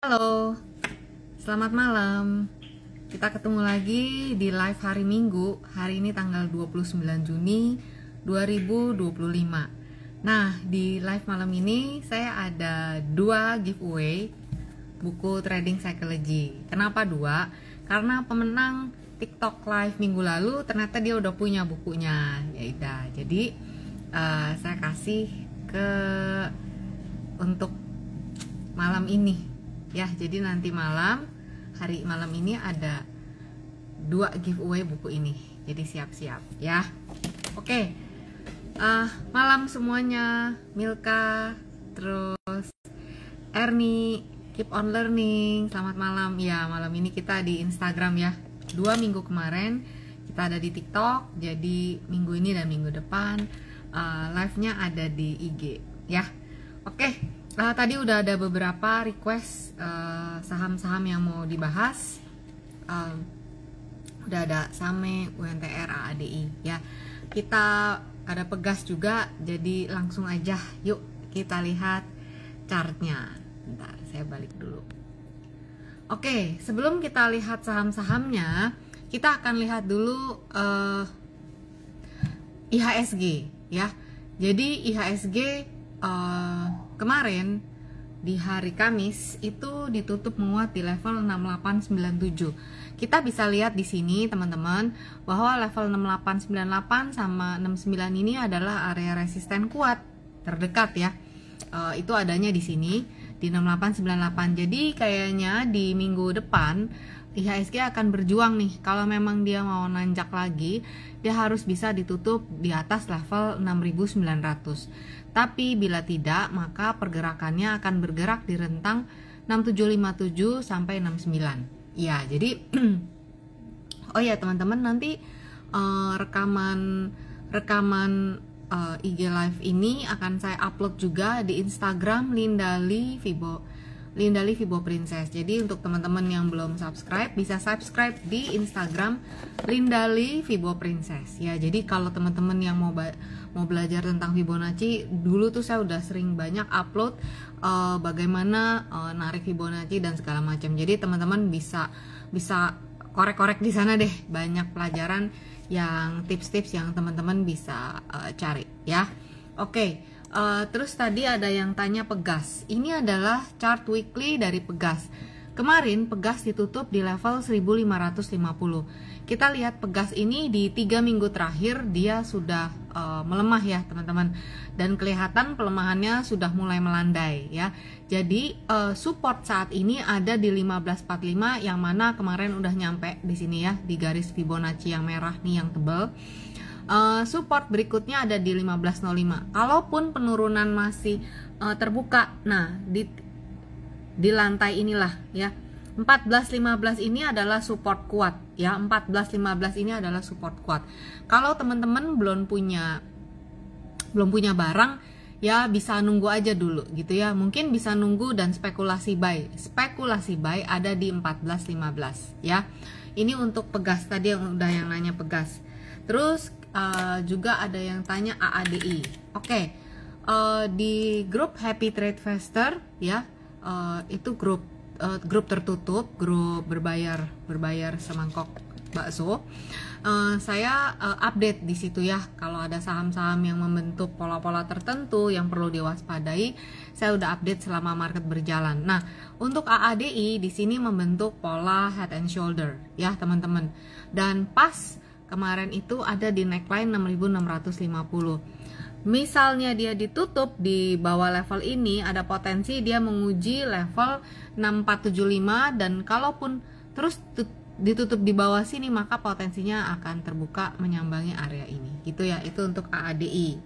Halo, selamat malam. Kita ketemu lagi di live hari Minggu. Hari ini tanggal 29 Juni 2025. Nah, di live malam ini saya ada 2 giveaway buku Trading Psychology. Kenapa 2? Karena pemenang TikTok live minggu lalu ternyata dia udah punya bukunya. Ya udah, jadi saya kasih untuk malam ini. Ya, jadi nanti hari malam ini ada 2 giveaway buku ini. Jadi siap-siap ya. Oke. Malam semuanya, Milka, terus Erni, keep on learning. Selamat malam. Ya, malam ini kita di Instagram ya. 2 minggu kemarin kita ada di TikTok. Jadi minggu ini dan minggu depan live-nya ada di IG ya. Oke. Tadi udah ada beberapa request saham-saham yang mau dibahas. Udah ada SAME, UNTR, AADI ya. Kita ada Pegas juga, jadi langsung aja yuk kita lihat chartnya. Bentar, saya balik dulu. Oke, sebelum kita lihat saham-sahamnya, kita akan lihat dulu IHSG ya. Jadi IHSG kemarin di hari Kamis itu ditutup menguat di level 6897. Kita bisa lihat di sini teman-teman bahwa level 6898 sama 69 ini adalah area resisten kuat terdekat ya. Itu adanya di sini di 6898. Jadi kayaknya di minggu depan IHSG akan berjuang nih. Kalau memang dia mau nanjak lagi, dia harus bisa ditutup di atas level 6900. Tapi bila tidak, maka pergerakannya akan bergerak di rentang 6757 sampai 69. Ya, jadi oh ya teman-teman, nanti rekaman IG live ini akan saya upload juga di Instagram Lindali Fibo Princess. Jadi untuk teman-teman yang belum subscribe, bisa subscribe di Instagram Lindali Fibo Princess ya. Jadi kalau teman-teman yang mau belajar tentang Fibonacci, dulu tuh saya udah sering banyak upload bagaimana narik Fibonacci dan segala macam. Jadi teman-teman bisa korek-korek di sana deh, banyak pelajaran yang tips-tips yang teman-teman bisa cari ya. Oke. Terus tadi ada yang tanya Pegas. Ini adalah chart weekly dari Pegas. Kemarin Pegas ditutup di level 1550. Kita lihat Pegas ini di 3 minggu terakhir dia sudah melemah ya teman-teman. Dan kelihatan pelemahannya sudah mulai melandai ya. Jadi support saat ini ada di 1545 yang mana kemarin udah nyampe di sini ya, di garis Fibonacci yang merah nih yang tebal. Support berikutnya ada di 1505. Kalaupun penurunan masih terbuka, nah di lantai inilah ya, 1415 ini adalah support kuat ya. 1415 ini adalah support kuat. Kalau teman-teman belum punya barang ya, bisa nunggu aja dulu gitu ya. Mungkin bisa nunggu dan spekulasi buy ada di 1415 ya. Ini untuk Pegas, tadi yang nanya Pegas. Terus juga ada yang tanya AADI. Oke. Di grup Happy Trade Faster ya, itu grup tertutup, grup berbayar semangkok bakso. Saya update di situ ya. Kalau ada saham-saham yang membentuk pola-pola tertentu yang perlu diwaspadai, saya udah update selama market berjalan. Nah, untuk AADI di sini membentuk pola head and shoulder ya teman-teman. Dan pas kemarin itu ada di neckline 6650. Misalnya dia ditutup di bawah level ini, ada potensi dia menguji level 6475, dan kalaupun terus ditutup di bawah sini maka potensinya akan terbuka menyambangi area ini. Gitu ya, itu untuk AADI.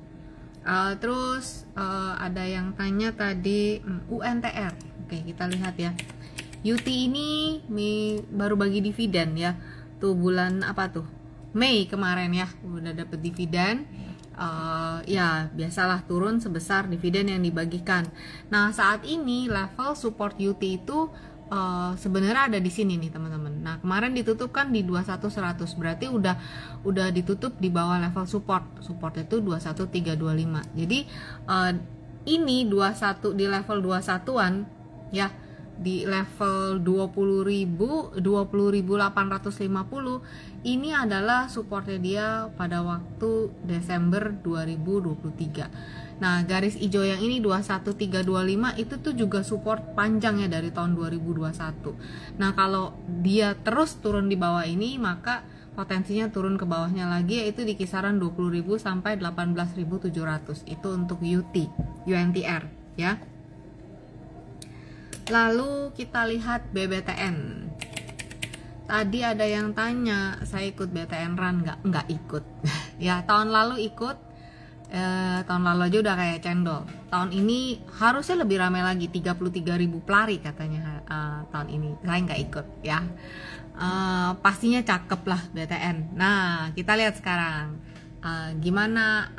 Terus ada yang tanya tadi UNTR. Oke, kita lihat ya. UT ini baru bagi dividen ya. Tuh bulan apa tuh? Mei kemarin ya, udah dapet dividen. Ya biasalah turun sebesar dividen yang dibagikan. Nah saat ini level support UT itu sebenarnya ada di sini nih teman-teman. Nah kemarin ditutup kan di 21100, berarti udah ditutup di bawah level support. Support itu 21325. Jadi ini 21 di level 21-an ya. di level 20.850. Ini adalah supportnya dia pada waktu Desember 2023. Nah, garis hijau yang ini 21325 itu tuh juga support panjang ya dari tahun 2021. Nah, kalau dia terus turun di bawah ini, maka potensinya turun ke bawahnya lagi, yaitu di kisaran 20.000 sampai 18.700. Itu untuk UNTR ya. Lalu kita lihat BBTN. Tadi ada yang tanya, saya ikut BTN Run nggak ikut. Ya, tahun lalu ikut, tahun lalu aja udah kayak cendol. Tahun ini harusnya lebih ramai lagi, 33.000 pelari katanya tahun ini. Saya nggak ikut ya. Pastinya cakep lah BTN. Nah, kita lihat sekarang gimana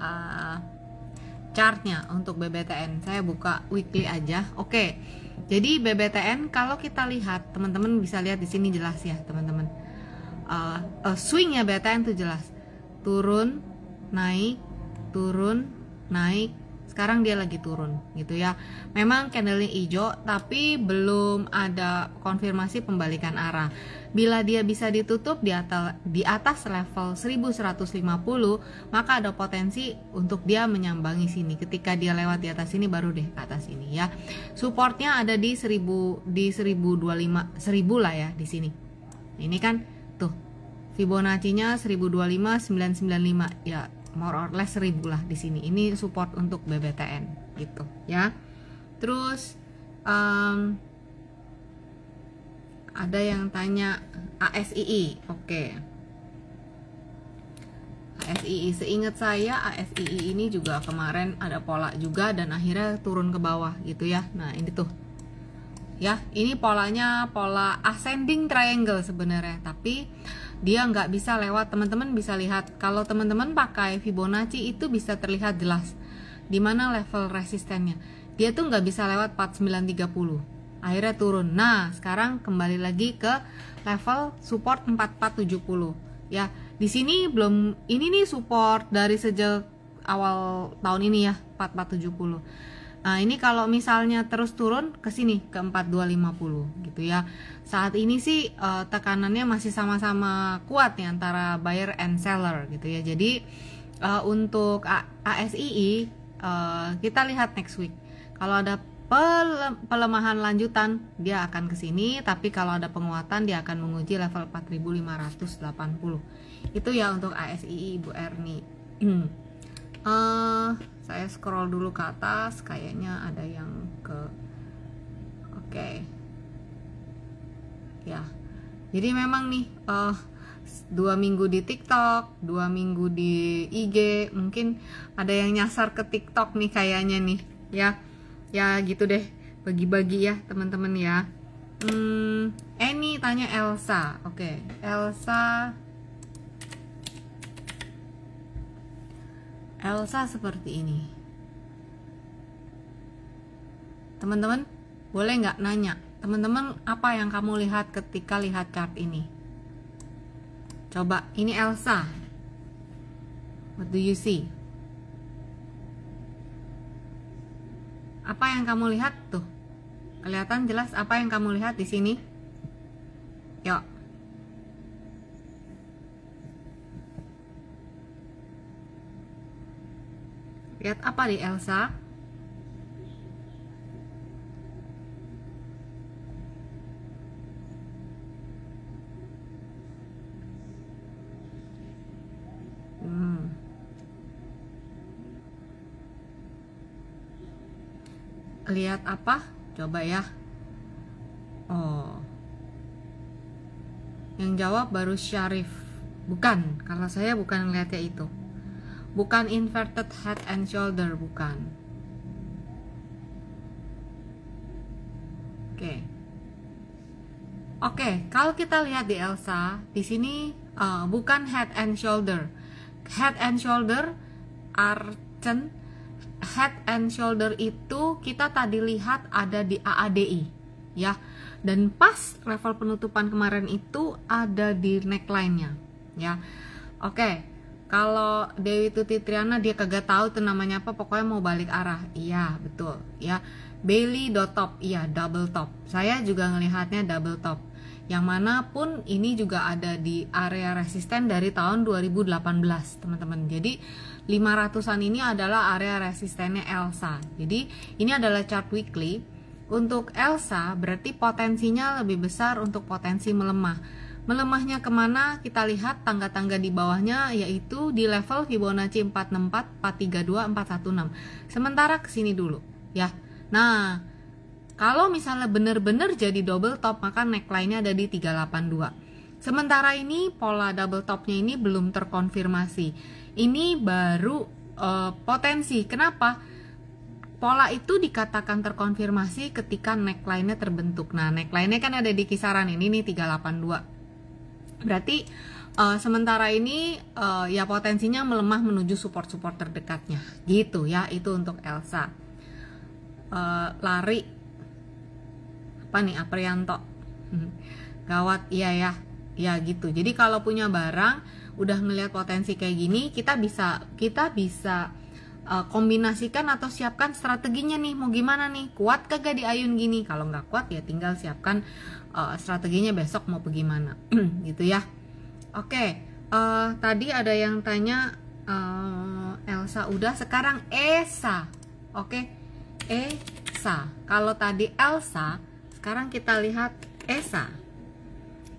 chartnya untuk BBTN. Saya buka weekly aja. Oke. Jadi BBTN kalau kita lihat, teman-teman bisa lihat di sini jelas ya, teman-teman. Swingnya BBTN tuh jelas. Turun, naik, turun, naik. Sekarang dia lagi turun gitu ya. Memang candlenya hijau tapi belum ada konfirmasi pembalikan arah. Bila dia bisa ditutup di atas level 1150, maka ada potensi untuk dia menyambangi sini. Ketika dia lewat di atas sini baru deh ke atas sini ya. Supportnya ada di 1025, 1000 lah ya di sini. Ini kan tuh Fibonacci-nya 1025, 995 ya. More or less 1000 lah di sini. Ini support untuk BBTN gitu ya. Terus ada yang tanya ASII. Oke. ASII, seingat saya ASII ini juga kemarin ada pola juga dan akhirnya turun ke bawah gitu ya. Nah, ini tuh. Ya, ini polanya pola ascending triangle sebenarnya, tapi dia nggak bisa lewat. Teman-teman bisa lihat kalau teman-teman pakai Fibonacci itu bisa terlihat jelas di mana level resistennya. Dia tuh nggak bisa lewat 4930, akhirnya turun. Nah, sekarang kembali lagi ke level support 4470 ya. Di sini belum, ini nih support dari sejak awal tahun ini ya, 4470. Nah, ini kalau misalnya terus turun ke sini ke 4250 gitu ya. Saat ini sih tekanannya masih sama-sama kuat nih antara buyer and seller gitu ya. Jadi untuk ASII kita lihat next week. Kalau ada pelemahan lanjutan dia akan ke sini, tapi kalau ada penguatan dia akan menguji level 4580. Itu ya untuk ASII Ibu Erni. Saya scroll dulu ke atas, kayaknya ada yang ke oke. Ya, jadi memang nih 2 minggu di TikTok, 2 minggu di IG, mungkin ada yang nyasar ke TikTok nih kayaknya nih ya. Ya gitu deh, bagi-bagi ya teman-teman ya. Ini tanya Elsa. Oke, Elsa seperti ini. Teman-teman boleh nggak nanya, teman-teman apa yang kamu lihat ketika lihat chart ini? Coba, ini Elsa. What do you see? Apa yang kamu lihat tuh? Kelihatan jelas apa yang kamu lihat di sini? Yuk. Lihat apa di Elsa? Lihat apa? Coba ya. Oh. Yang jawab baru Syarif. Bukan, karena saya bukan ngeliatnya itu. Bukan inverted head and shoulder, bukan. Oke, kalau kita lihat di Elsa, di sini bukan head and shoulder. Head and shoulder, Archen, head and shoulder itu kita tadi lihat ada di AADI, ya. Dan pas level penutupan kemarin itu ada di neckline-nya, ya. Oke. Kalau Dewi Tuti Triana dia kagak tahu tuh namanya apa, pokoknya mau balik arah. Iya, betul, ya. Bailey.top, iya double top. Saya juga ngelihatnya double top. Yang mana pun ini juga ada di area resisten dari tahun 2018, teman-teman. Jadi 500-an ini adalah area resistennya Elsa. Jadi ini adalah chart weekly. Untuk Elsa berarti potensinya lebih besar untuk potensi melemah. Melemahnya kemana? Kita lihat tangga-tangga di bawahnya, yaitu di level Fibonacci 464, 432, 416. Sementara kesini dulu ya. Nah, kalau misalnya benar-benar jadi double top, maka neckline-nya ada di 382. Sementara ini pola double topnya ini belum terkonfirmasi. Ini baru potensi. Kenapa? Pola itu dikatakan terkonfirmasi ketika neckline-nya terbentuk. Nah, neckline-nya kan ada di kisaran ini nih 382. Berarti sementara ini ya potensinya melemah menuju support-support terdekatnya. Gitu ya, itu untuk Elsa. Lari apa nih, Aprianto, gawat, iya ya, ya gitu. Jadi kalau punya barang udah ngelihat potensi kayak gini, kita bisa kombinasikan atau siapkan strateginya nih, mau gimana nih, kuat kagak di ayun gini. Kalau nggak kuat ya tinggal siapkan strateginya besok mau bagaimana. Gitu ya. Oke, tadi ada yang tanya Elsa udah, sekarang Esa. Oke, Esa. Kalau tadi Elsa, sekarang kita lihat Esa.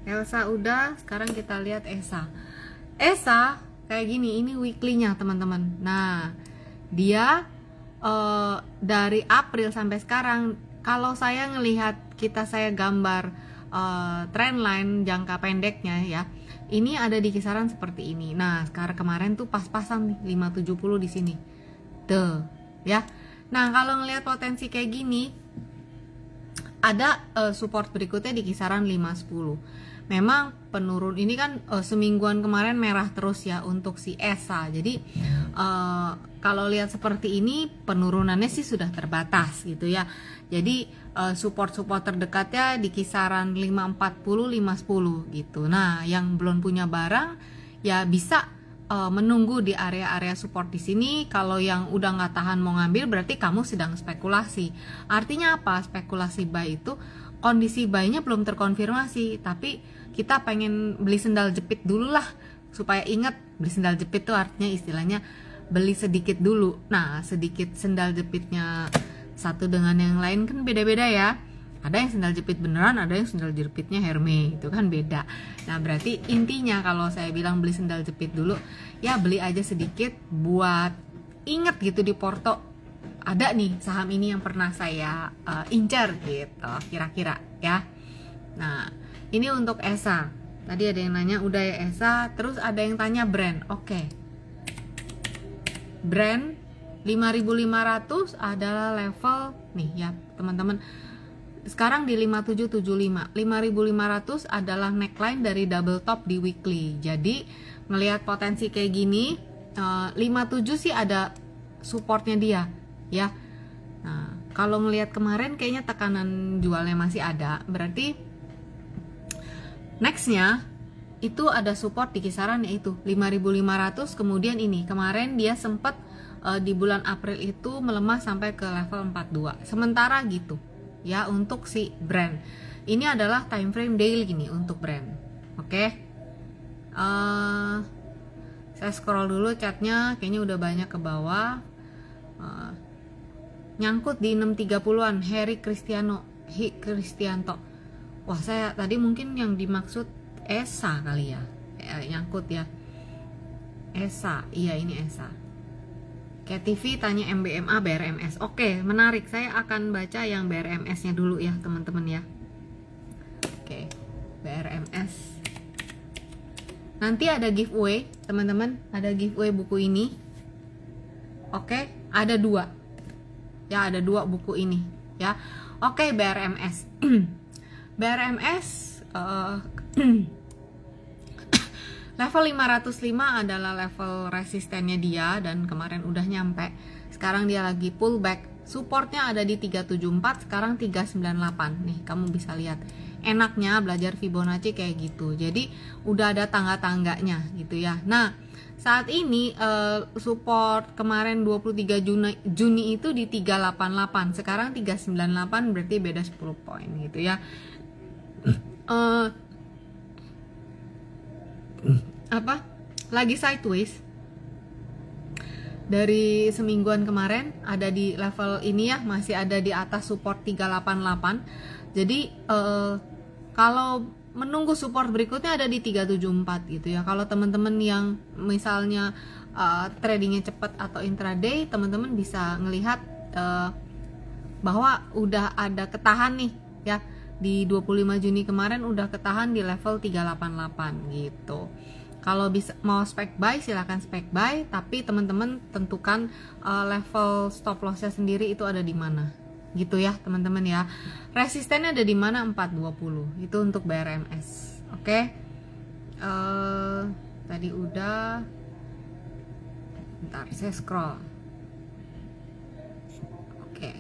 Elsa udah, sekarang kita lihat Esa. Esa kayak gini, ini weekly-nya teman-teman. Nah, dia dari April sampai sekarang, kalau saya ngelihat saya gambar trendline jangka pendeknya ya, ini ada di kisaran seperti ini. Nah, sekarang kemarin tuh pas-pasan nih 570 di sini. Tuh, ya. Nah, kalau ngelihat potensi kayak gini, ada support berikutnya di kisaran 510. Memang penurun ini kan semingguan kemarin merah terus ya untuk si Esa. Jadi kalau lihat seperti ini penurunannya sih sudah terbatas gitu ya. Jadi support-support terdekatnya di kisaran 540, 510 gitu. Nah, yang belum punya barang ya bisa menunggu di area-area support di sini. Kalau yang udah nggak tahan mau ngambil, berarti kamu sedang spekulasi. Artinya apa? Spekulasi buy itu kondisi buy-nya belum terkonfirmasi, tapi kita pengen beli sendal jepit dulu lah, supaya ingat beli sendal jepit tuh artinya istilahnya beli sedikit dulu. Nah, sedikit sendal jepitnya satu dengan yang lain kan beda-beda ya. Ada yang sendal jepit beneran, ada yang sendal jepitnya Hermes, itu kan beda. Nah, berarti intinya kalau saya bilang beli sendal jepit dulu, ya beli aja sedikit buat inget gitu di porto. Ada nih saham ini yang pernah saya incar gitu, kira-kira ya. Nah, ini untuk Esa. Tadi ada yang nanya udah ya Esa, terus ada yang tanya brand. Oke. Brand 5.500 adalah level nih ya, teman-teman. Sekarang di 5775. 5.500 adalah neckline dari double top di weekly. Jadi ngelihat potensi kayak gini, 57 sih ada supportnya dia ya. Nah, kalau ngelihat kemarin kayaknya tekanan jualnya masih ada. Berarti nextnya itu ada support di kisaran yaitu 5.500. Kemudian ini kemarin dia sempat di bulan April itu melemah sampai ke level 42. Sementara gitu ya untuk si brand. Ini adalah time frame daily gini untuk brand. Oke. Saya scroll dulu chatnya, kayaknya udah banyak ke bawah. Nyangkut di 630-an. Harry Kristianto. Wah, saya tadi mungkin yang dimaksud Esa kali ya. Nyangkut ya. Esa, iya ini Esa. Kayak TV tanya MBMA BRMS. Oke, menarik. Saya akan baca yang BRMS-nya dulu ya, teman-teman ya. Oke, BRMS. Nanti ada giveaway, teman-teman. Ada giveaway buku ini. Oke, ada 2. Ya, ada 2 buku ini ya. Oke, BRMS. BRMS level 505 adalah level resistennya dia dan kemarin udah nyampe. Sekarang dia lagi pullback. Supportnya ada di 374, sekarang 398. Nih, kamu bisa lihat. Enaknya belajar Fibonacci kayak gitu. Jadi udah ada tangga-tangganya gitu ya. Nah, Saat ini support kemarin 23 Juni itu di 388, sekarang 398, berarti beda 10 poin gitu ya. Lagi sideways dari semingguan kemarin, ada di level ini ya, masih ada di atas support 388. Jadi kalau menunggu support berikutnya ada di 374 gitu ya. Kalau teman-teman yang misalnya tradingnya cepat atau intraday, teman-teman bisa ngelihat bahwa udah ada ketahan nih ya, di 25 Juni kemarin udah ketahan di level 388 gitu. Kalau bisa mau spek buy silahkan spek buy, tapi teman-teman tentukan level stop lossnya sendiri itu ada di mana gitu ya teman-teman ya. Resistennya ada di mana? 420 itu untuk BRMS. Oke. Tadi udah, bentar saya scroll. Oke.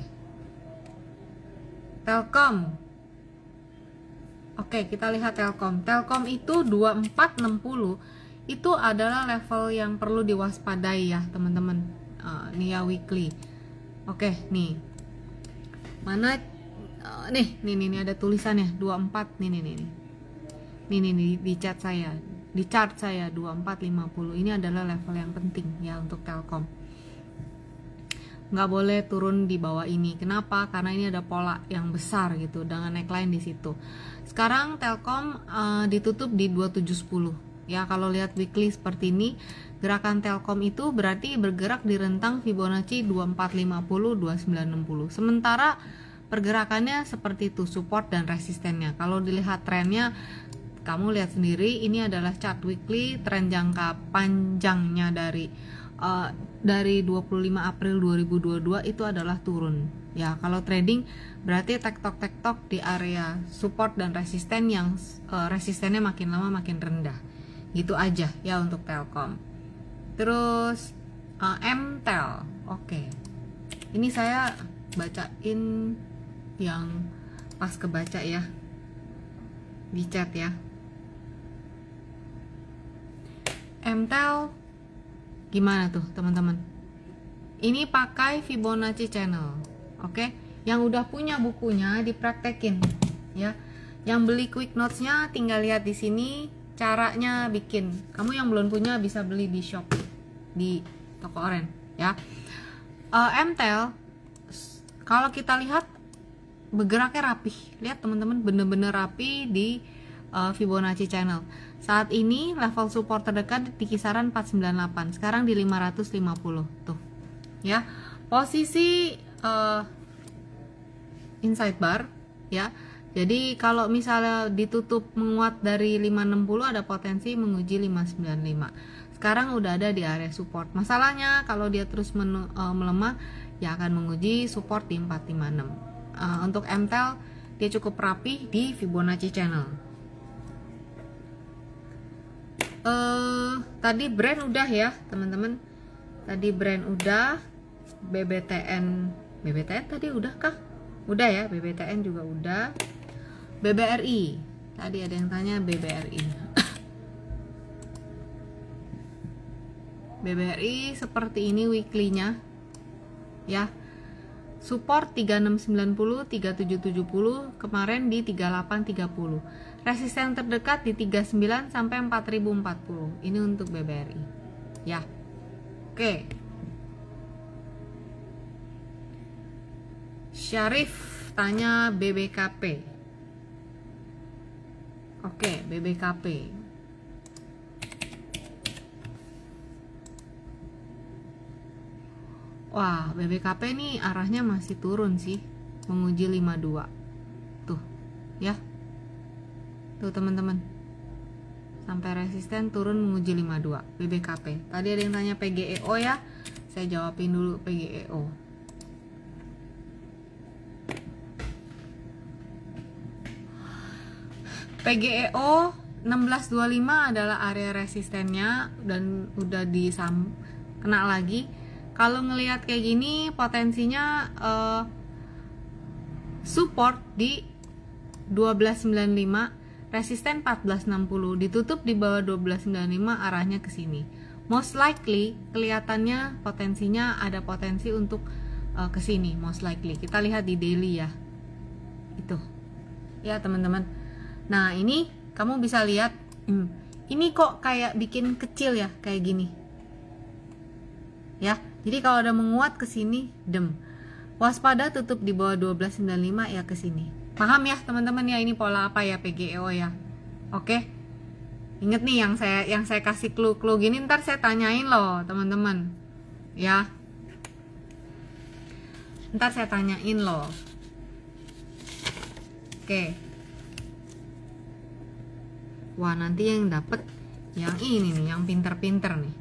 Telkom. Oke, kita lihat Telkom. Telkom itu 2460 itu adalah level yang perlu diwaspadai ya teman-teman. Nih ya weekly. Oke, nih. Mana nih ada tulisannya 24 nih. Nih di chat saya. Di chart saya 2450. Ini adalah level yang penting ya untuk Telkom. Nggak boleh turun di bawah ini. Kenapa? Karena ini ada pola yang besar gitu dengan neckline di situ. Sekarang Telkom ditutup di 2710 ya. Kalau lihat weekly seperti ini, gerakan Telkom itu berarti bergerak di rentang Fibonacci 2450 2960. Sementara pergerakannya seperti itu, support dan resistennya. Kalau dilihat trennya, kamu lihat sendiri, ini adalah chart weekly, tren jangka panjangnya dari 25 April 2022 itu adalah turun ya. Kalau trading berarti tektok di area support dan resisten yang resistennya makin lama makin rendah gitu aja ya untuk Telkom. Terus Mtel. Oke. Ini saya bacain yang pas kebaca ya di chat ya. Mtel gimana tuh teman-teman? Ini pakai Fibonacci channel. Oke, yang udah punya bukunya dipraktekin ya. Yang beli quick notes-nya tinggal lihat di sini caranya bikin. Kamu yang belum punya bisa beli di shop di toko oren ya. Mtel kalau kita lihat bergeraknya rapih. Lihat teman-teman, bener-bener rapi di Fibonacci channel. Saat ini level support terdekat di kisaran 498, sekarang di 550 tuh ya. Posisi inside bar ya. Jadi kalau misalnya ditutup menguat dari 560 ada potensi menguji 595. Sekarang udah ada di area support. Masalahnya kalau dia terus melemah ya akan menguji support di 456. Untuk Mtel dia cukup rapi di Fibonacci channel. Tadi brand udah ya teman-teman. Tadi brand udah. BBTN tadi udah kah? Udah ya, BBTN juga udah. BBRI tadi ada yang tanya BBRI. BBRI seperti ini weekly-nya ya. Support 3690, 3770, kemarin di 3830. Resisten terdekat di 39 sampai 4040. Ini untuk BBRI. Ya. Oke. Syarif tanya BBKP. Oke, BBKP. Wah, BBKP nih arahnya masih turun sih, menguji 52. Tuh, ya. Tuh teman-teman. Sampai resisten turun menguji 52 BBKP. Tadi ada yang tanya PGEO ya. Saya jawabin dulu PGEO. PGEO 1625 adalah area resistennya dan udah kena lagi. Kalau ngelihat kayak gini potensinya support di 1295, resisten 1460, ditutup di bawah 1295 arahnya ke sini. most likely kelihatannya potensinya ada potensi untuk ke sini, most likely. Kita lihat di daily ya. Itu. Ya, teman-teman. Nah, ini kamu bisa lihat ini kok kayak bikin kecil ya, kayak gini. Ya. Jadi kalau ada menguat ke sini, waspada tutup di bawah 1295 ya ke sini. Paham ya, teman-teman ya, ini pola apa ya, PGEO ya. Oke. Ingat nih yang saya kasih clue gini, ntar saya tanyain loh teman-teman ya, ntar saya tanyain loh. Oke, wah nanti yang dapet yang ini nih, yang pinter-pinter nih,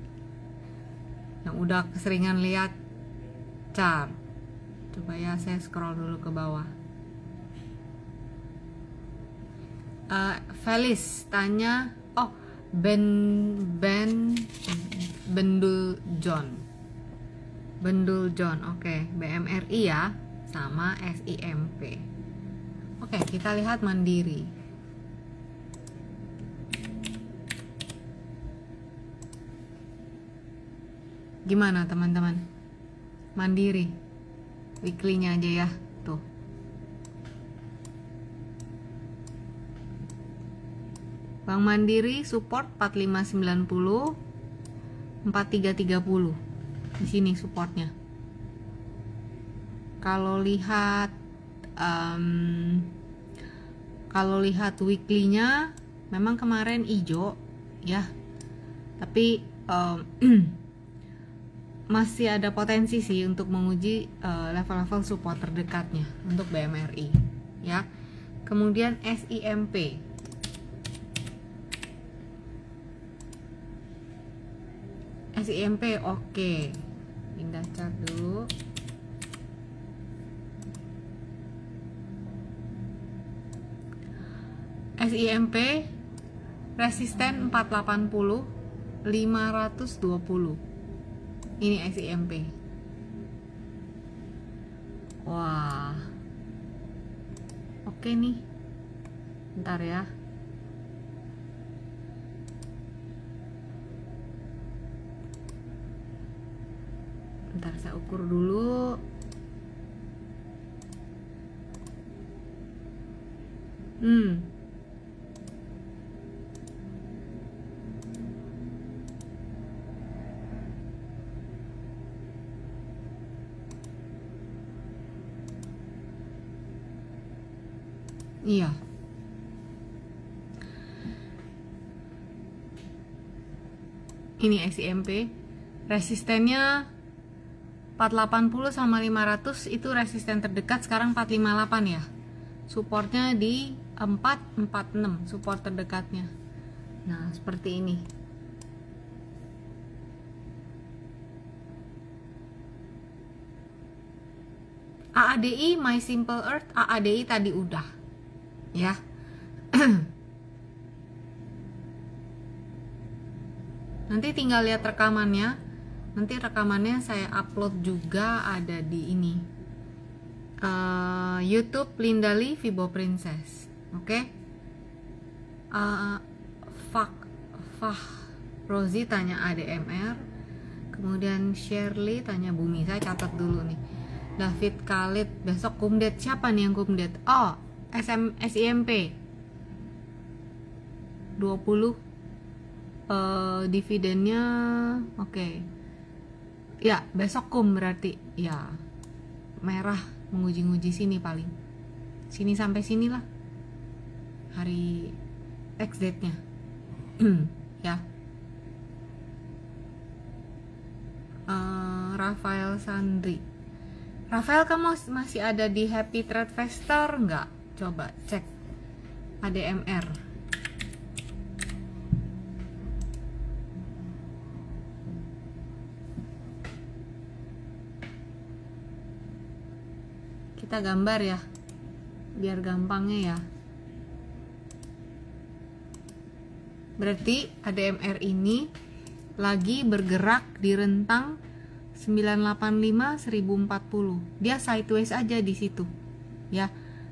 yang udah keseringan lihat chart. Coba ya, saya scroll dulu ke bawah. Felis tanya, oh Bendul John, oke. BMRI ya, sama SIMP. Oke, kita lihat Mandiri. Gimana teman-teman? Mandiri, weekly-nya aja ya, tuh. Bank Mandiri support 4590, 4330. Di sini supportnya. Kalau lihat weekly-nya memang kemarin hijau ya. Tapi masih ada potensi sih untuk menguji level-level support terdekatnya untuk BMRI ya. Kemudian SIMP. SIMP oke. Pindah chart dulu. SIMP resisten 480, 520. Ini SIMP. Wah. Oke nih. Bentar ya. Bentar saya ukur dulu. Iya. Ini SIMP. Resistennya 480 sama 500 itu resisten terdekat, sekarang 458 ya. Supportnya di 446, support terdekatnya. Nah, seperti ini. AADI My Simple Earth, AADI tadi udah. Ya. Nanti tinggal lihat rekamannya. Nanti rekamannya saya upload juga, ada di ini YouTube Lindali Vibo Princess. Oke. Fah Rozi tanya ADMR. Kemudian Shirley tanya Bumi. Saya catat dulu nih. David Khalid, besok kumdet. Siapa nih yang kumdet? Oh, SIMP 20 dividennya oke. Ya, besok kum berarti. Ya, merah menguji-nguji sini paling. Sini sampai sinilah. Hari X date-nya. Ya. Rafael Sandri. Rafael, kamu masih ada di Happy Trade Fester enggak? Coba cek ADMR. Kita gambar ya, biar gampangnya ya. Berarti ADMR ini lagi bergerak di rentang 985 1040. Dia sideways aja di situ. Ya.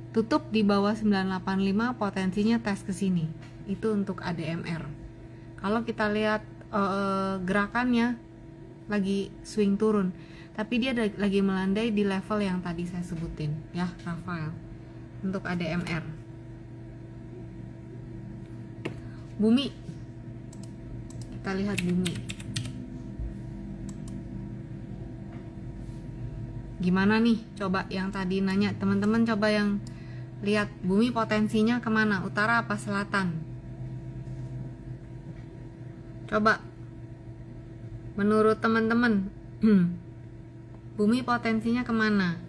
Tutup di bawah 985, potensinya tes ke sini. Itu untuk ADMR. Kalau kita lihat gerakannya lagi swing turun, tapi dia lagi melandai di level yang tadi saya sebutin ya, Rafael. Untuk ADMR bumi, kita lihat bumi gimana nih. Coba yang tadi nanya teman-teman, coba yang lihat bumi potensinya kemana, utara apa selatan? Coba menurut teman-teman bumi potensinya kemana?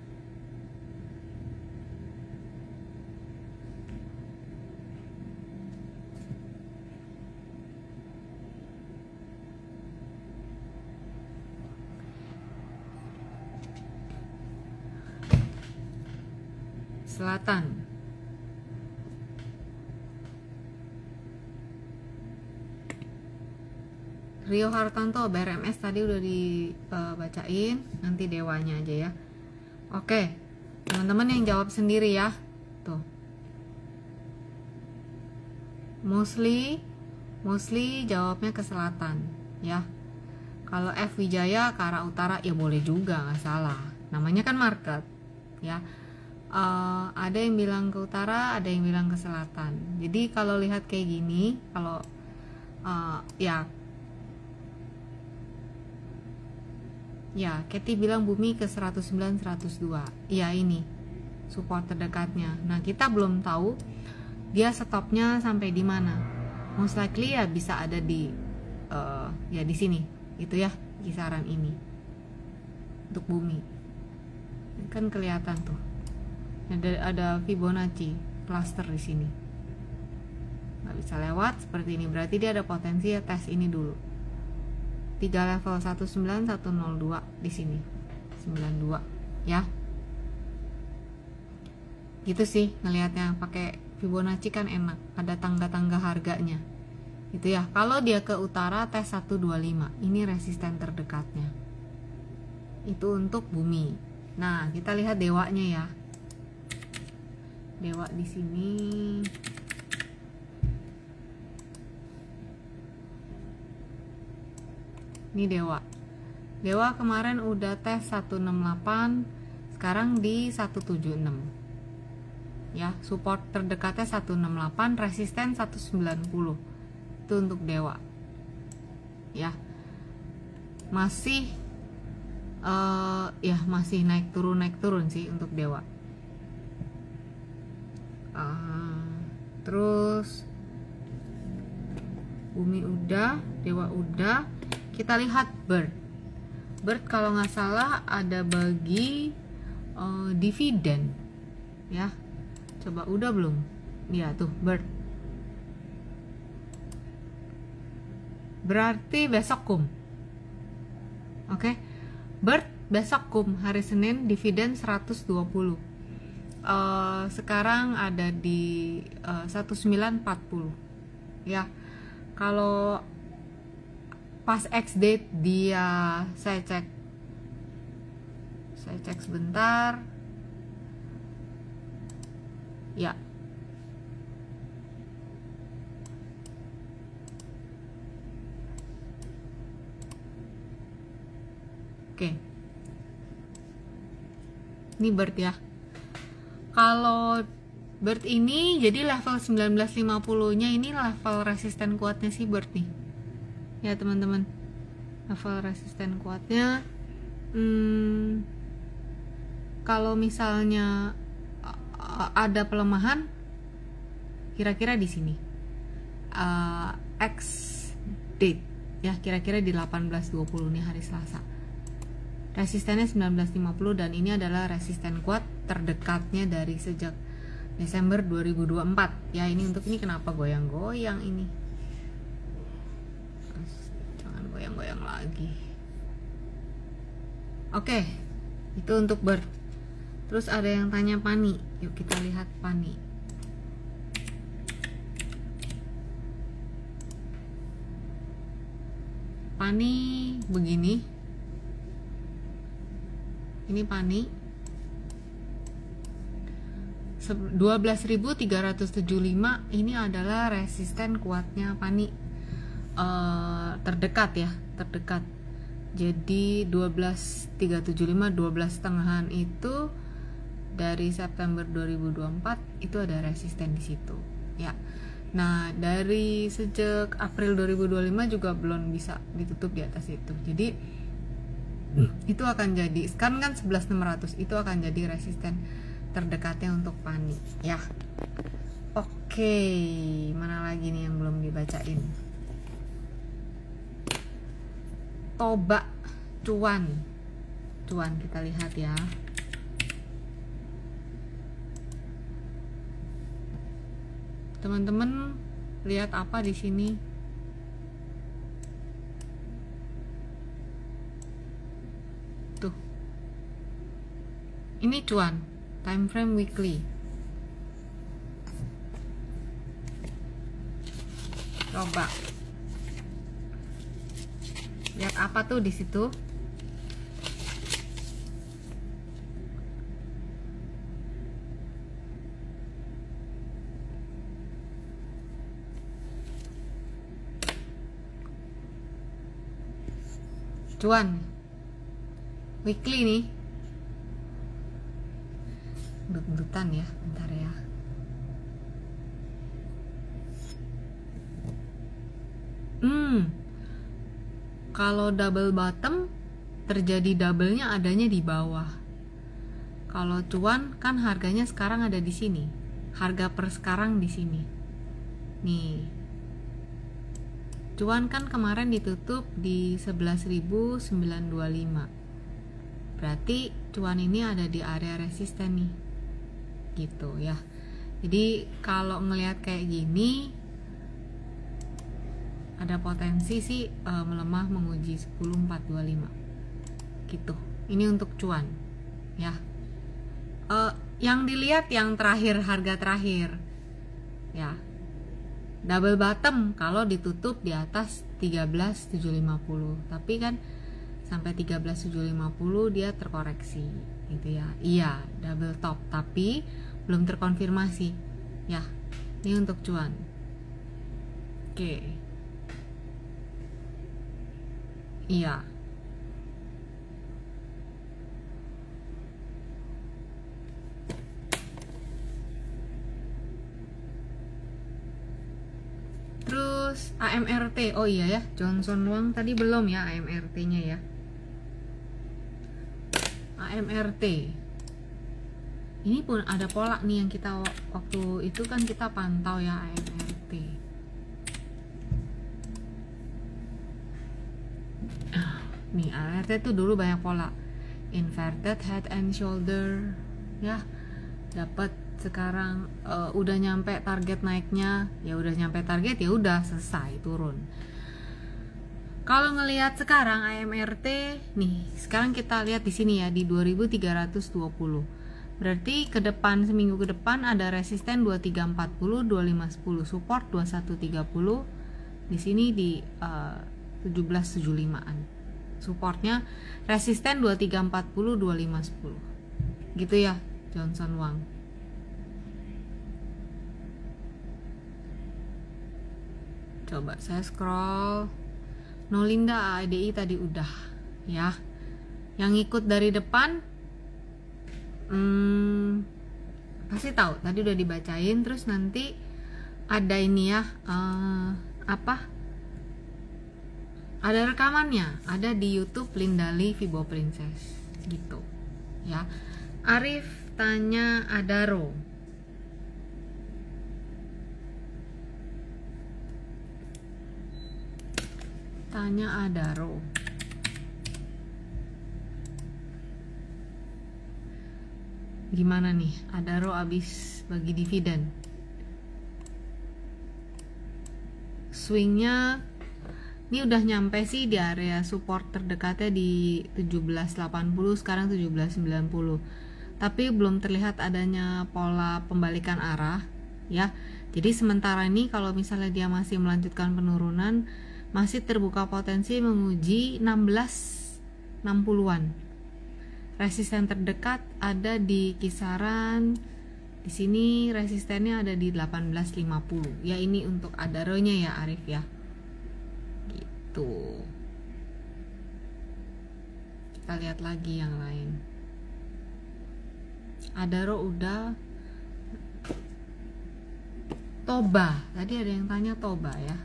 Selatan. Rio Hartanto, BRMS tadi udah dibacain, nanti dewanya aja ya. Oke, teman-teman yang jawab sendiri ya. Tuh. Mostly jawabnya ke selatan ya. Kalau F Wijaya ke arah utara ya boleh juga, nggak salah. Namanya kan market ya. Ada yang bilang ke utara, ada yang bilang ke selatan. Jadi kalau lihat kayak gini, kalau ya Katy bilang bumi ke 109 102. Ya ini support terdekatnya. Nah, kita belum tahu dia stopnya sampai di mana. Most likely ya bisa ada di ya di sini. Itu ya kisaran ini. Untuk bumi. Kan kelihatan tuh. Ada Fibonacci cluster di sini. Nggak bisa lewat seperti ini. Berarti dia ada potensi ya tes ini dulu. 3 level 19 102 di sini. 92 ya. Gitu sih ngelihatnya, pakai Fibonacci kan enak. Ada tangga-tangga harganya. Gitu ya. Kalau dia ke utara tes 125. Ini resisten terdekatnya. Itu untuk bumi. Nah, kita lihat dewanya ya. Dewa di sini. Ini dewa. Dewa kemarin udah tes 168, sekarang di 176. Ya, support terdekatnya 168, resisten 190. Itu untuk dewa. Ya. Masih masih naik turun sih untuk dewa. Terus bumi udah, dewa udah. Kita lihat bird. Bird kalau nggak salah ada bagi dividen ya. Coba udah belum? Ya tuh bird. Berarti besok kum. Oke. Bird besok kum, hari Senin dividen 120. Sekarang ada di 1940 ya. Kalau pas X date dia, saya cek sebentar ya. Oke. Ini bird ya. Kalau bird ini jadi level 1950 nya ini level resisten kuatnya si bird nih ya teman-teman. Level resisten kuatnya kalau misalnya ada pelemahan kira-kira di sini X date ya, kira-kira di 18.20 nih hari Selasa. Resistennya 1950 dan ini adalah resisten kuat terdekatnya dari sejak Desember 2024 ya. Ini untuk ini kenapa goyang-goyang ini, jangan goyang-goyang lagi. Oke, itu untuk bird. Terus ada yang tanya pani, yuk kita lihat pani. Pani begini. Ini pani 12.375, ini adalah resisten kuatnya pani. terdekat ya, terdekat. Jadi 12.375, 12,5 itu dari September 2024 itu ada resisten di situ ya. Nah, dari sejak April 2025 juga belum bisa ditutup di atas itu. Jadi itu akan jadi, sekarang kan 11.600, itu akan jadi resisten terdekatnya untuk Pani ya. Oke, mana lagi nih yang belum dibacain? Toba cuan kita lihat ya. Teman-teman lihat apa di sini? Tuh. Ini cuan, time frame weekly. Coba. Lihat apa tuh di situ? Cuan weekly nih, gendut-gendutan ya, bentar ya. Kalau double bottom terjadi double-nya adanya di bawah. Kalau cuan kan harganya sekarang ada di sini, harga per sekarang di sini nih. Cuan kan kemarin ditutup di 11.925. Berarti cuan ini ada di area resisten nih. Gitu ya. Jadi kalau ngelihat kayak gini ada potensi sih melemah menguji 10.425. Gitu. Ini untuk cuan ya. Yang dilihat yang terakhir, harga terakhir. Ya. Double bottom kalau ditutup di atas 13.750, tapi kan sampai 13.750 dia terkoreksi gitu ya. Iya, double top tapi belum terkonfirmasi ya. Ini untuk cuan. Oke. Iya. Terus AMRT, oh iya ya, Johnson Wang tadi belum ya AMRT-nya ya. AMRT ini pun ada pola nih yang kita waktu itu kan kita pantau ya AMRT. Nih AMRT tuh dulu banyak pola inverted head and shoulder ya, dapat sekarang udah nyampe target naiknya, ya udah nyampe target ya udah selesai turun. Kalau ngelihat sekarang AMRT nih, sekarang kita lihat di sini ya di 2320. Berarti ke depan, seminggu ke depan ada resisten 2340, 2510, support 2130. Di sini di 1775-an. Supportnya resisten 2340, 2510. Gitu ya, Johnson Wang. Coba saya scroll. Nolinda ADI tadi udah ya. Yang ikut dari depan pasti tahu, tadi udah dibacain. Terus nanti ada ini ya, ada rekamannya, ada di YouTube Lindali Vibo Princess gitu ya. Arif tanya Adaro. Tanya Adaro. Gimana nih Adaro abis bagi dividen? Swingnya ini udah nyampe sih di area support terdekatnya di 1780, sekarang 1790. Tapi belum terlihat adanya pola pembalikan arah ya. Jadi sementara ini kalau misalnya dia masih melanjutkan penurunan, masih terbuka potensi menguji 1660-an. Resisten terdekat ada di kisaran di sini, resistennya ada di 1850. Ya ini untuk Adaronya ya Arif ya. gitu. Kita lihat lagi yang lain. Adaro udah. Toba, tadi ada yang tanya Toba ya.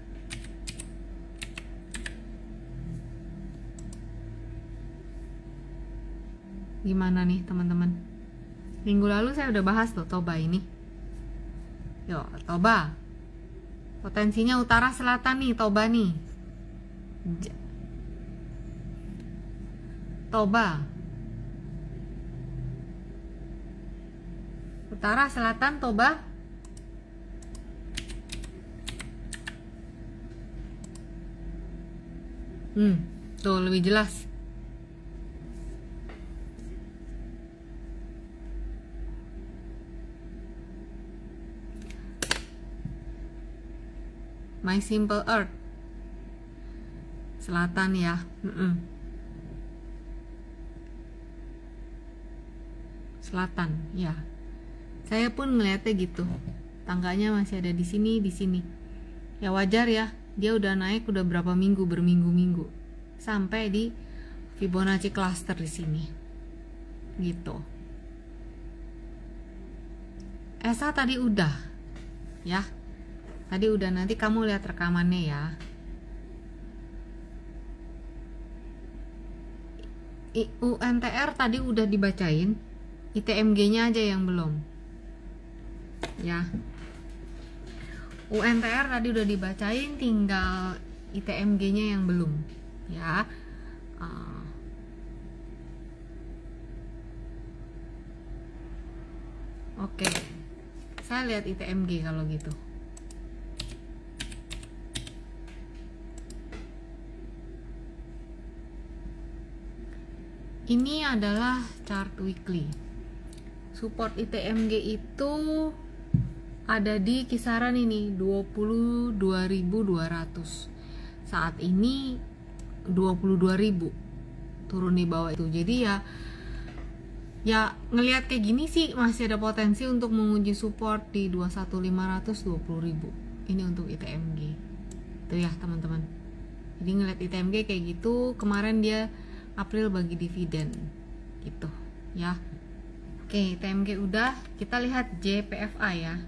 Gimana nih teman-teman? Minggu lalu saya udah bahas tuh Toba ini. Yuk, Toba. Potensinya utara selatan nih, Toba nih. Toba. Utara selatan Toba. Tuh lebih jelas. My Simple Earth selatan ya. Selatan ya. Saya pun ngeliatnya gitu. Tangganya masih ada di sini, di sini. Ya wajar ya. Dia udah naik udah berapa minggu, berminggu-minggu sampai di Fibonacci cluster di sini. Gitu. ESA tadi udah. Ya. Tadi udah, nanti kamu lihat rekamannya ya. UNTR tadi udah dibacain, ITMG-nya aja yang belum. Ya. UNTR tadi udah dibacain, tinggal ITMG-nya yang belum. Ya. Oke. Saya lihat ITMG kalau gitu. Ini adalah chart weekly. Support ITMG itu ada di kisaran ini 22.200. Saat ini 22.000. Turun di bawah itu. Jadi ya ngelihat kayak gini sih masih ada potensi untuk menguji support di 21.500, 20.000. Ini untuk ITMG. Itu ya, teman-teman. Jadi ngelihat ITMG kayak gitu, kemarin dia April bagi dividen gitu ya. Oke, TMG udah, kita lihat JPFA ya.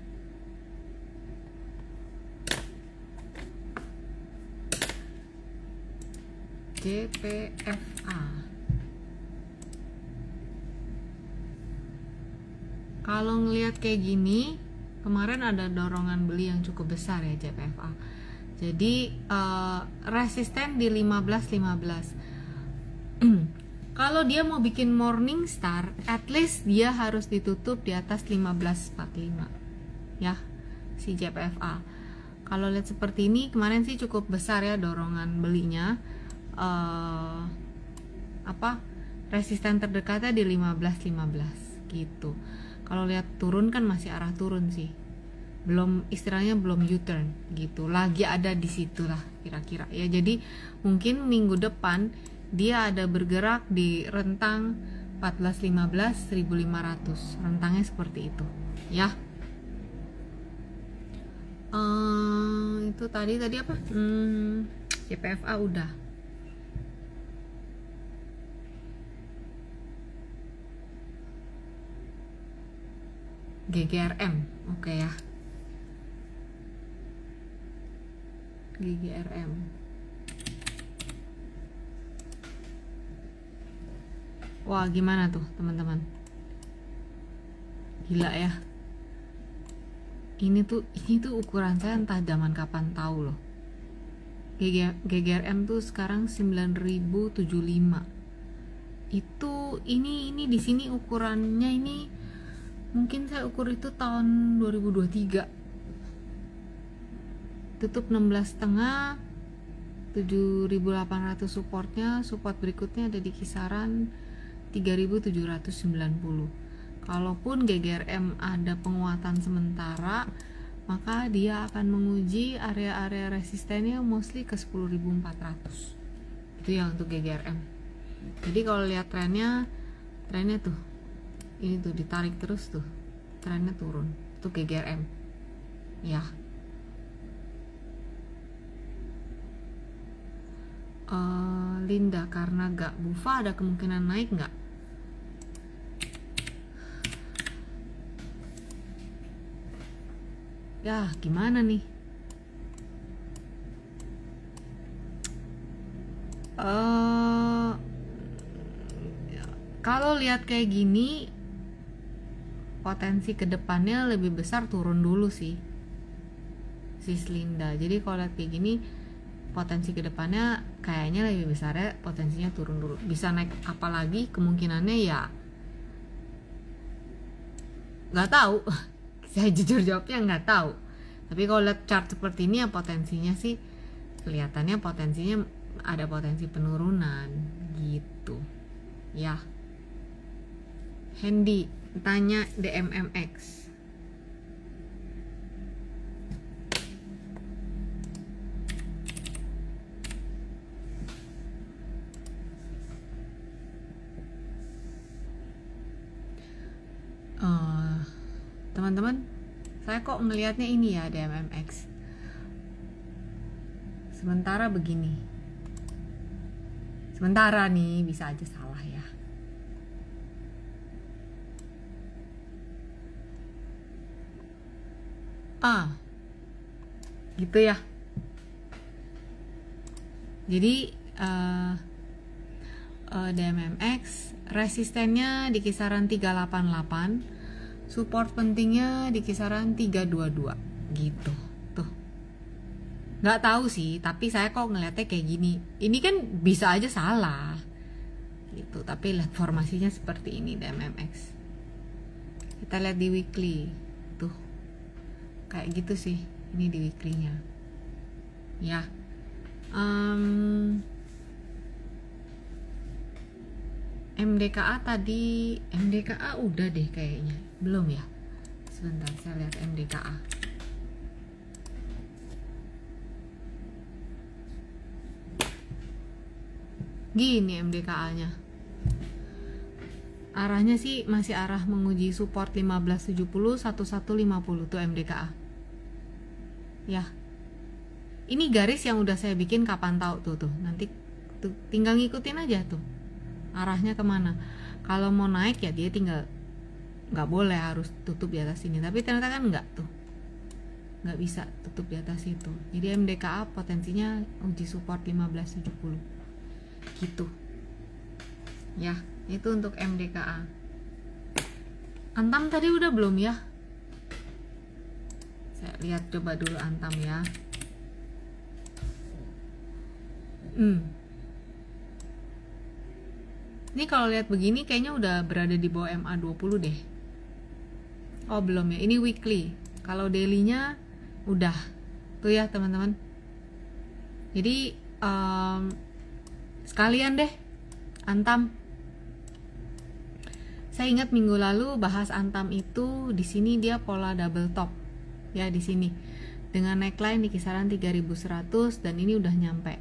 JPFA. Kalau ngelihat kayak gini, kemarin ada dorongan beli yang cukup besar ya JPFA. Jadi resisten di 15.15. Kalau dia mau bikin morning star, at least dia harus ditutup di atas 15.45 ya, si JPFA. Kalau lihat seperti ini, kemarin sih cukup besar ya dorongan belinya. Resisten terdekatnya di 15.15 gitu. Kalau lihat turun kan masih arah turun sih, belum, istilahnya belum U-turn gitu, lagi ada di situ lah kira-kira ya. Jadi mungkin minggu depan dia ada bergerak di rentang 14.15 1.500, rentangnya seperti itu ya. Itu tadi apa? JPFA udah. GGRM oke ya. GGRM wah, gimana tuh teman-teman? Gila ya. Ini tuh ukuran saya entah zaman kapan tahu loh. GGRM tuh sekarang 9.075. Itu ini di sini ukurannya ini mungkin saya ukur itu tahun 2023. Tutup 16,5, 7.800 supportnya. Support berikutnya ada di kisaran 3.790. Kalaupun GGRM ada penguatan sementara, maka dia akan menguji area-area resistennya mostly ke 10.400. Itu ya untuk GGRM. Jadi kalau lihat trennya tuh ini tuh ditarik terus tuh, trennya turun. Itu GGRM ya. Linda, karena gak bufa ada kemungkinan naik nggak? Ya gimana nih? Kalau lihat kayak gini, potensi kedepannya lebih besar turun dulu sih, sis Linda. Jadi kalau lihat kayak gini, potensi kedepannya kayaknya lebih besar ya, potensinya turun dulu. Bisa naik apalagi kemungkinannya ya nggak tahu. Saya jujur jawabnya nggak tahu. Tapi kalau lihat chart seperti ini ya potensinya sih kelihatannya potensinya ada potensi penurunan gitu ya. Hendy tanya DMMX. Teman-teman, saya kok ngelihatnya ini ya DMMX. Sementara begini. Sementara nih, bisa aja salah ya. Gitu ya. Jadi DMMX resistennya di kisaran 388, support pentingnya di kisaran 322 gitu. Tuh. Nggak tahu sih, tapi saya kok ngeliatnya kayak gini. Ini kan bisa aja salah. Gitu, tapi lihat formasinya seperti ini DMMX. Kita lihat di weekly. Tuh. Kayak gitu sih. Ini di weekly-nya. Ya. MDKA tadi, MDKA udah deh kayaknya. Belum ya? Sebentar, saya lihat MDKA. Gini MDKA-nya. Arahnya sih masih arah menguji support 1570, 1150 tuh MDKA. Ya. Ini garis yang udah saya bikin kapan tahu tuh. Nanti tuh, tinggal ngikutin aja tuh. Arahnya kemana. Kalau mau naik ya dia tinggal, nggak boleh harus tutup di atas ini. Tapi ternyata kan nggak tuh. Nggak bisa tutup di atas itu. Jadi MDKA potensinya uji support 1570. Gitu. Ya, itu untuk MDKA. Antam tadi udah belum ya? Saya lihat coba dulu Antam ya. Ini kalau lihat begini kayaknya udah berada di bawah MA20 deh. Oh belum ya, ini weekly. Kalau daily-nya udah. Tuh ya teman-teman. Jadi sekalian deh Antam. Saya ingat minggu lalu bahas Antam itu di sini dia pola double top. Ya di sini. Dengan neckline di kisaran 3100 dan ini udah nyampe.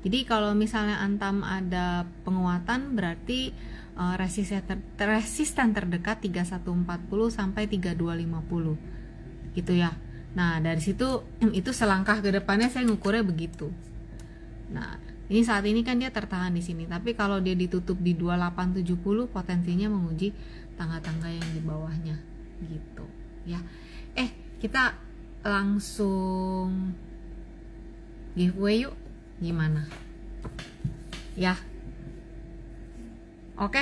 Jadi kalau misalnya Antam ada penguatan berarti resisten terdekat 3140 sampai 3250 gitu ya. Nah dari situ itu selangkah ke depannya saya ngukurnya begitu. Nah ini saat ini kan dia tertahan di sini, tapi kalau dia ditutup di 2870 potensinya menguji tangga-tangga yang di bawahnya gitu ya. Kita langsung giveaway yuk. Gimana? Ya. Oke.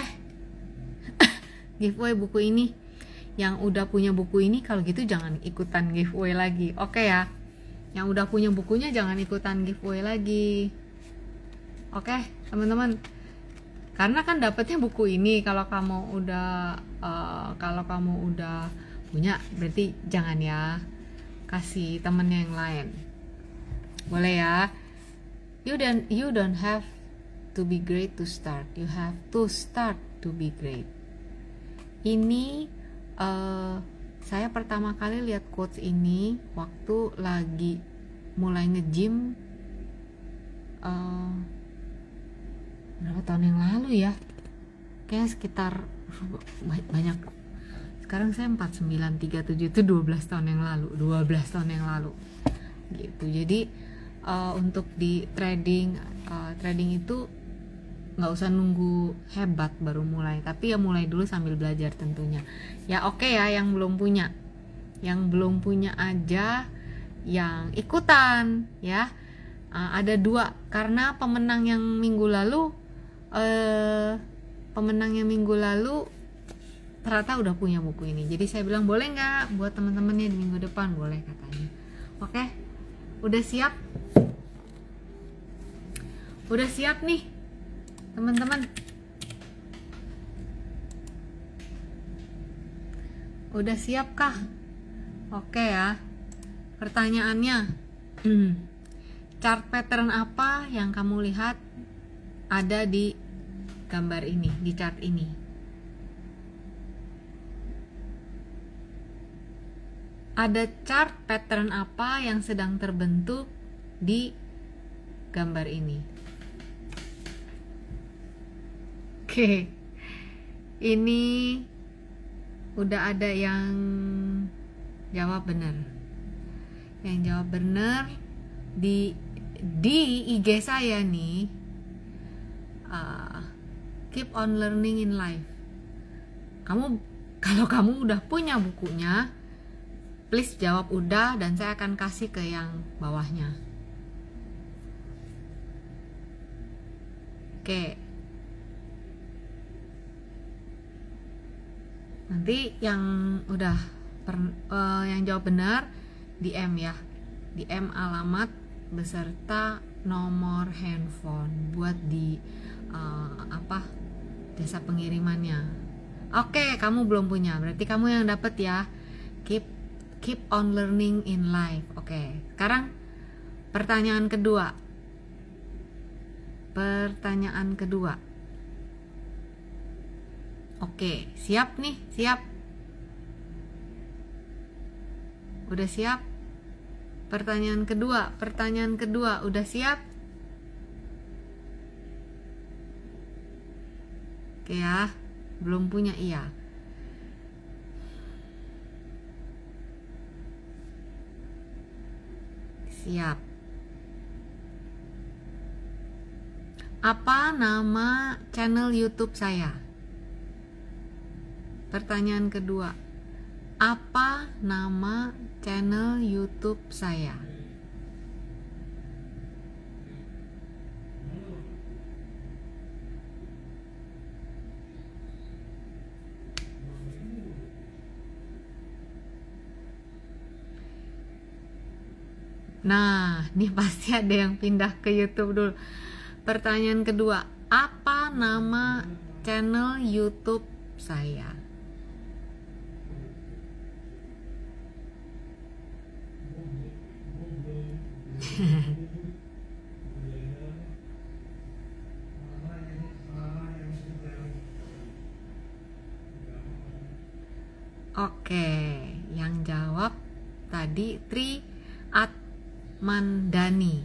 Giveaway buku ini. Yang udah punya buku ini kalau gitu jangan ikutan giveaway lagi. Oke ya. Yang udah punya bukunya jangan ikutan giveaway lagi. Oke, teman-teman. Karena kan dapetnya buku ini kalau kamu udah punya berarti jangan ya. Kasih temennya yang lain. Boleh ya? You don't have to be great to start. You have to start to be great. Ini saya pertama kali lihat quotes ini waktu lagi mulai nge-gym berapa tahun yang lalu ya? Kayak sekitar banyak. Sekarang saya 4937 itu 12 tahun yang lalu. Gitu. Jadi untuk di trading itu nggak usah nunggu hebat baru mulai, tapi ya mulai dulu sambil belajar tentunya ya. Oke ya, yang belum punya aja yang ikutan ya. Ada 2 karena pemenang yang minggu lalu ternyata udah punya buku ini, jadi saya bilang boleh nggak buat teman-temannya di minggu depan, boleh katanya. Oke, udah siap nih teman-teman, udah siap kah? Oke ya, pertanyaannya chart pattern apa yang kamu lihat ada di gambar ini, di chart ini? Ada chart pattern apa yang sedang terbentuk di gambar ini? Oke, ini udah ada yang jawab benar. Yang jawab benar di IG saya nih, keep on learning in life. Kalau kamu udah punya bukunya, please jawab udah, dan saya akan kasih ke yang bawahnya. Oke. Nanti yang yang jawab benar DM ya, DM alamat beserta nomor handphone buat di jasa pengirimannya. Oke, kamu belum punya, berarti kamu yang dapat ya. Keep on learning in life. Oke, sekarang pertanyaan kedua. Oke, siap nih, siap. Udah siap? Pertanyaan kedua, udah siap? Oke ya, belum punya iya. Siap. Apa nama channel YouTube saya? Pertanyaan kedua, apa nama channel YouTube saya? Nah, ini pasti ada yang pindah ke YouTube dulu. Pertanyaan kedua, apa nama channel YouTube saya? Oke, yang jawab tadi Tri Atmandani.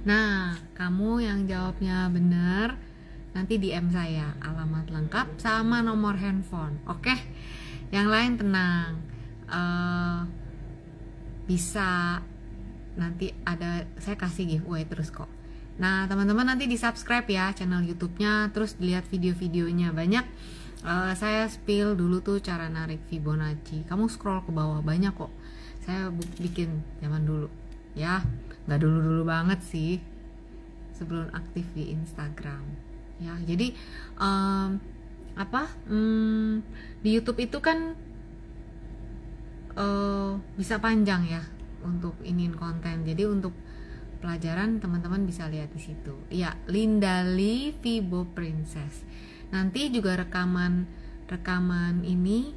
Nah, kamu yang jawabnya benar, nanti DM saya alamat lengkap sama nomor handphone. Oke, yang lain tenang, bisa nanti saya kasih giveaway terus kok. Nah, teman-teman nanti di subscribe ya channel YouTube-nya, terus dilihat video-videonya banyak. Saya spill dulu tuh cara narik Fibonacci. Kamu scroll ke bawah, banyak kok. Saya bikin zaman dulu ya, nggak dulu banget sih, sebelum aktif di Instagram ya. Jadi di YouTube itu kan bisa panjang ya untuk iniin konten. Jadi untuk pelajaran teman-teman bisa lihat di situ. Ya, Lindali Fibo Princess. Nanti juga rekaman ini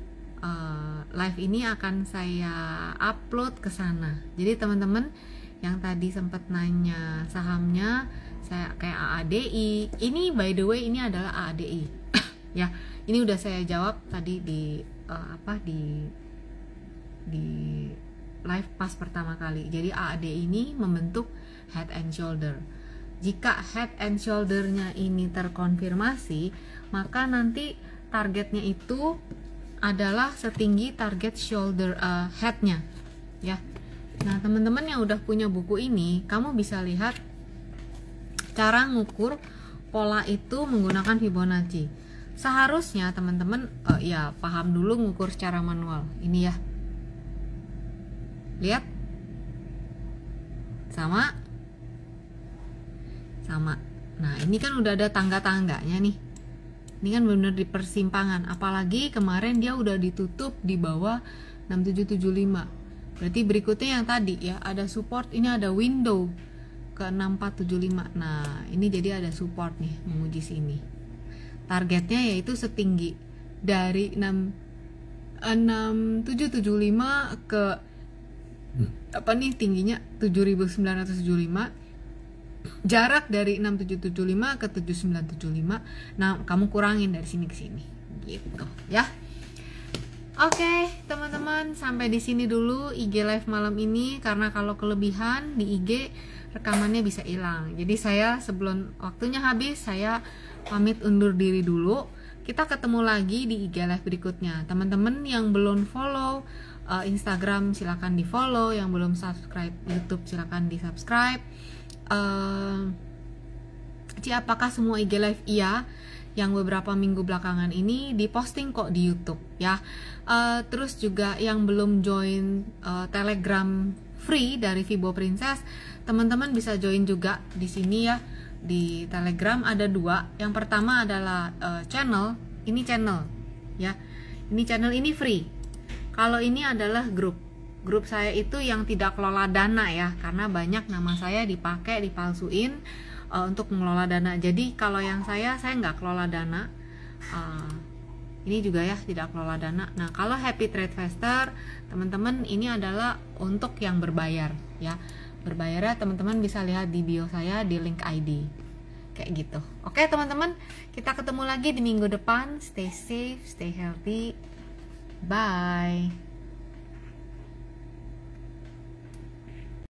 live ini akan saya upload ke sana. Jadi teman-teman yang tadi sempat nanya sahamnya, saya kayak AADI. Ini by the way ini adalah AADI. Ya, ini udah saya jawab tadi di live pas pertama kali. Jadi AADI ini membentuk head and shoulder. Jika head and shoulder-nya ini terkonfirmasi, maka nanti targetnya itu adalah setinggi target shoulder head-nya. ya. Nah, teman-teman yang udah punya buku ini, kamu bisa lihat cara ngukur pola itu menggunakan Fibonacci. Seharusnya teman-teman ya paham dulu ngukur secara manual. Ini ya. Lihat. Sama. Nah, ini kan udah ada tangga-tangganya nih. Ini kan benar di persimpangan. Apalagi kemarin dia udah ditutup di bawah 6775. Berarti berikutnya yang tadi ya, ada support, ini ada window ke 6475. Nah, ini jadi ada support nih menguji sini. Targetnya yaitu setinggi dari 6775 ke apa nih tingginya 7975. Jarak dari 6775 ke 7975. Nah, kamu kurangin dari sini ke sini gitu ya. Oke, teman-teman, sampai di sini dulu IG live malam ini, karena kalau kelebihan di IG rekamannya bisa hilang. Jadi saya sebelum waktunya habis, saya pamit undur diri dulu. Kita ketemu lagi di IG live berikutnya. Teman-teman yang belum follow Instagram silakan di follow, yang belum subscribe YouTube silakan di subscribe. Apakah semua IG live? Iya, yang beberapa minggu belakangan ini diposting kok di YouTube ya. Terus juga yang belum join Telegram free dari Fibo Princess, teman-teman bisa join juga di sini ya. Di Telegram ada 2. Yang pertama adalah channel ya. Ini channel ini free. Kalau ini adalah grup saya itu yang tidak kelola dana ya, karena banyak nama saya dipakai, dipalsuin untuk mengelola dana. Jadi kalau yang saya nggak kelola dana. Ini juga ya tidak kelola dana. Nah, kalau Happy Trade Faster, teman-teman, ini adalah untuk yang berbayar ya. Berbayarnya teman-teman bisa lihat di bio saya di link ID. Kayak gitu. Oke, teman-teman, kita ketemu lagi di minggu depan. Stay safe, stay healthy. Bye.